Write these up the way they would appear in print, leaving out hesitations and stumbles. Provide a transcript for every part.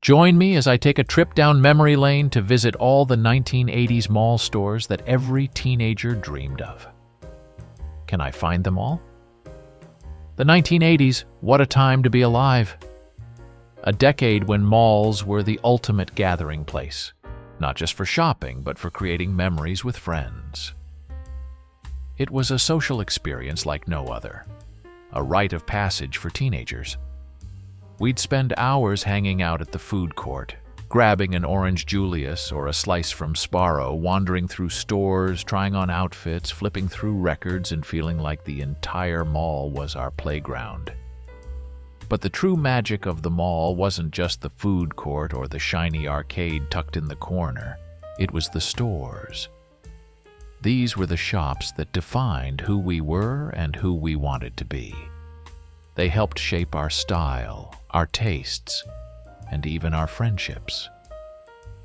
Join me as I take a trip down memory lane to visit all the 1980s mall stores that every teenager dreamed of. Can I find them all? The 1980s, what a time to be alive. A decade when malls were the ultimate gathering place, not just for shopping, but for creating memories with friends. It was a social experience like no other, a rite of passage for teenagers. We'd spend hours hanging out at the food court, grabbing an orange Julius or a slice from Sparrow, wandering through stores, trying on outfits, flipping through records, and feeling like the entire mall was our playground. But the true magic of the mall wasn't just the food court or the shiny arcade tucked in the corner. It was the stores. These were the shops that defined who we were and who we wanted to be. They helped shape our style, our tastes, and even our friendships.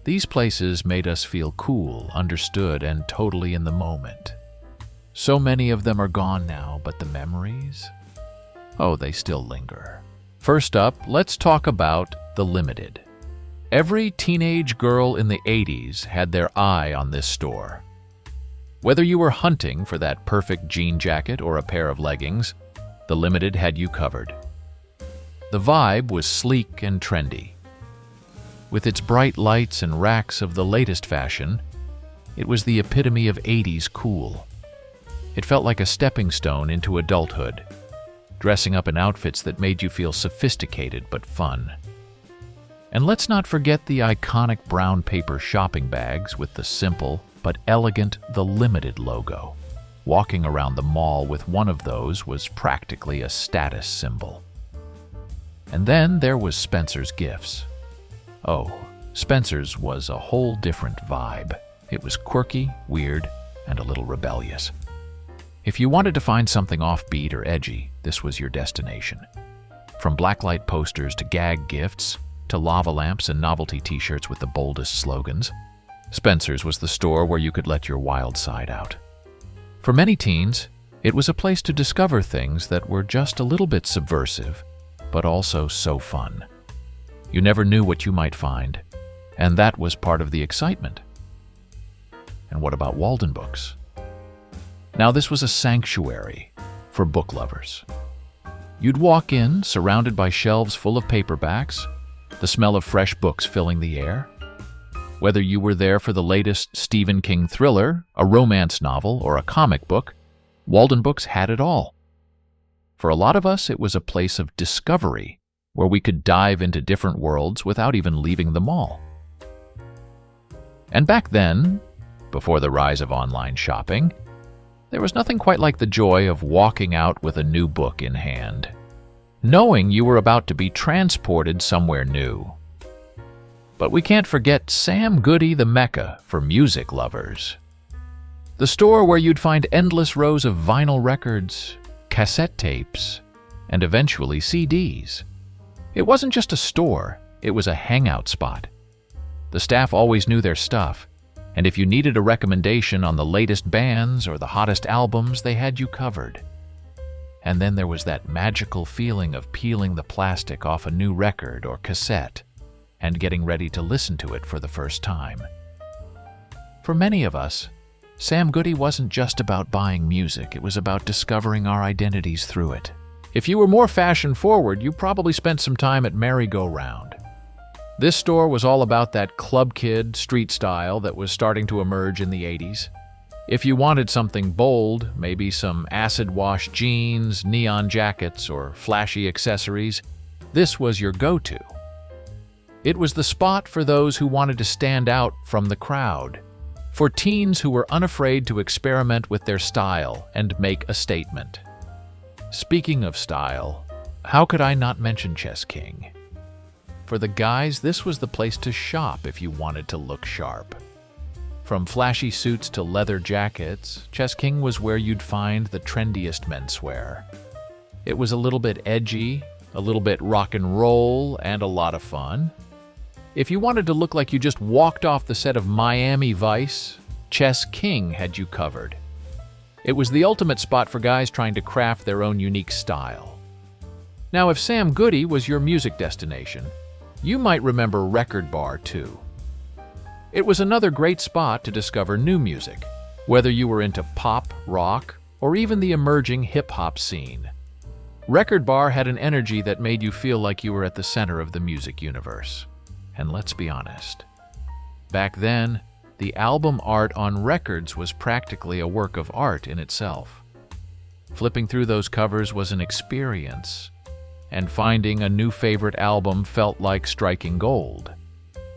These places made us feel cool, understood, and totally in the moment. So many of them are gone now, but the memories? Oh, they still linger. First up, let's talk about the Limited. Every teenage girl in the 80s had their eye on this store. Whether you were hunting for that perfect jean jacket or a pair of leggings, the Limited had you covered. The vibe was sleek and trendy. With its bright lights and racks of the latest fashion, it was the epitome of 80s cool. It felt like a stepping stone into adulthood, dressing up in outfits that made you feel sophisticated but fun. And let's not forget the iconic brown paper shopping bags with the simple but elegant The Limited logo. Walking around the mall with one of those was practically a status symbol. And then there was Spencer's Gifts. Oh, Spencer's was a whole different vibe. It was quirky, weird, and a little rebellious. If you wanted to find something offbeat or edgy, this was your destination. From blacklight posters to gag gifts, to lava lamps and novelty t-shirts with the boldest slogans, Spencer's was the store where you could let your wild side out. For many teens, it was a place to discover things that were just a little bit subversive, but also so fun. You never knew what you might find, and that was part of the excitement. And what about Walden Books? Now, this was a sanctuary for book lovers. You'd walk in, surrounded by shelves full of paperbacks, the smell of fresh books filling the air. Whether you were there for the latest Stephen King thriller, a romance novel, or a comic book, Walden Books had it all. For a lot of us, it was a place of discovery, where we could dive into different worlds without even leaving the mall. And back then, before the rise of online shopping, there was nothing quite like the joy of walking out with a new book in hand, knowing you were about to be transported somewhere new. But we can't forget Sam Goody, the Mecca for music lovers. The store where you'd find endless rows of vinyl records, cassette tapes, and eventually CDs. It wasn't just a store, it was a hangout spot. The staff always knew their stuff, and if you needed a recommendation on the latest bands or the hottest albums, they had you covered. And then there was that magical feeling of peeling the plastic off a new record or cassette and getting ready to listen to it for the first time. For many of us, Sam Goody wasn't just about buying music, it was about discovering our identities through it. If you were more fashion-forward, you probably spent some time at MerryGoRound. This store was all about that club kid street style that was starting to emerge in the 80s. If you wanted something bold, maybe some acid-wash jeans, neon jackets, or flashy accessories, this was your go-to. It was the spot for those who wanted to stand out from the crowd, for teens who were unafraid to experiment with their style and make a statement. Speaking of style, how could I not mention Chess King? For the guys, this was the place to shop if you wanted to look sharp. From flashy suits to leather jackets, Chess King was where you'd find the trendiest menswear. It was a little bit edgy, a little bit rock and roll, and a lot of fun. If you wanted to look like you just walked off the set of Miami Vice, Chess King had you covered. It was the ultimate spot for guys trying to craft their own unique style. Now, if Sam Goody was your music destination, You might remember Record Bar too. It was another great spot to discover new music, whether you were into pop, rock, or even the emerging hip-hop scene. Record Bar had an energy that made you feel like you were at the center of the music universe. And let's be honest, back then, the album art on records was practically a work of art in itself. Flipping through those covers was an experience, and finding a new favorite album felt like striking gold.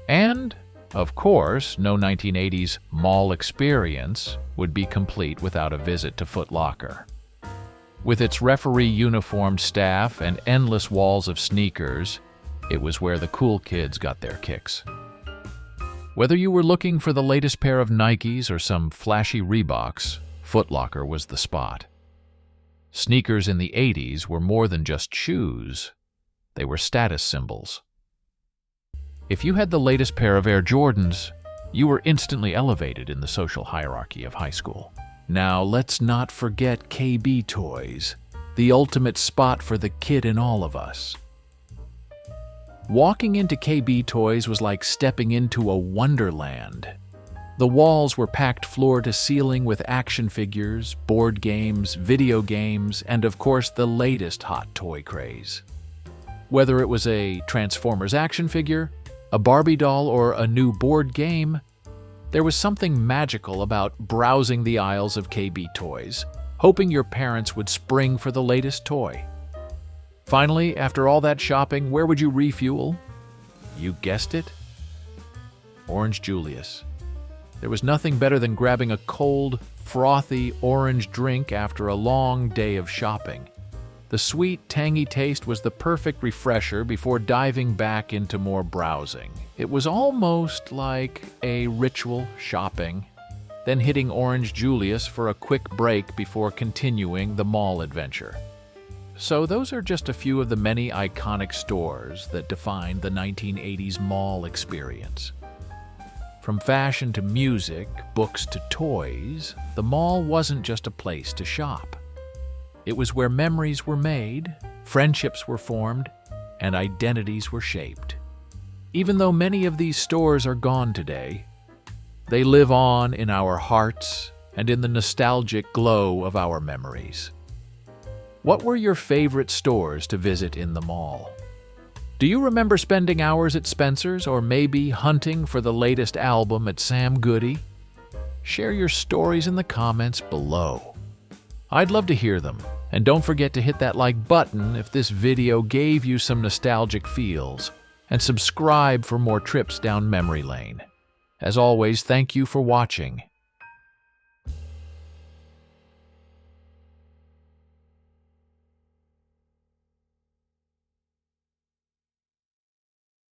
And, of course, no 1980s mall experience would be complete without a visit to Foot Locker. With its referee-uniformed staff and endless walls of sneakers, it was where the cool kids got their kicks. Whether you were looking for the latest pair of Nikes or some flashy Reeboks, Foot Locker was the spot. Sneakers in the 80s were more than just shoes. They were status symbols. If you had the latest pair of Air Jordans, you were instantly elevated in the social hierarchy of high school. Now, let's not forget KB Toys, the ultimate spot for the kid in all of us. Walking into KB Toys was like stepping into a wonderland. The walls were packed floor to ceiling with action figures, board games, video games, and of course the latest hot toy craze. Whether it was a Transformers action figure, a Barbie doll, or a new board game, there was something magical about browsing the aisles of KB Toys, hoping your parents would spring for the latest toy. Finally, after all that shopping, where would you refuel? You guessed it, Orange Julius. There was nothing better than grabbing a cold, frothy orange drink after a long day of shopping. The sweet, tangy taste was the perfect refresher before diving back into more browsing. It was almost like a ritual shopping, then hitting Orange Julius for a quick break before continuing the mall adventure. So those are just a few of the many iconic stores that defined the 1980s mall experience. From fashion to music, books to toys, the mall wasn't just a place to shop. It was where memories were made, friendships were formed, and identities were shaped. Even though many of these stores are gone today, they live on in our hearts and in the nostalgic glow of our memories. What were your favorite stores to visit in the mall? Do you remember spending hours at Spencer's or maybe hunting for the latest album at Sam Goody? Share your stories in the comments below. I'd love to hear them, and don't forget to hit that like button if this video gave you some nostalgic feels, and subscribe for more trips down memory lane. As always, thank you for watching.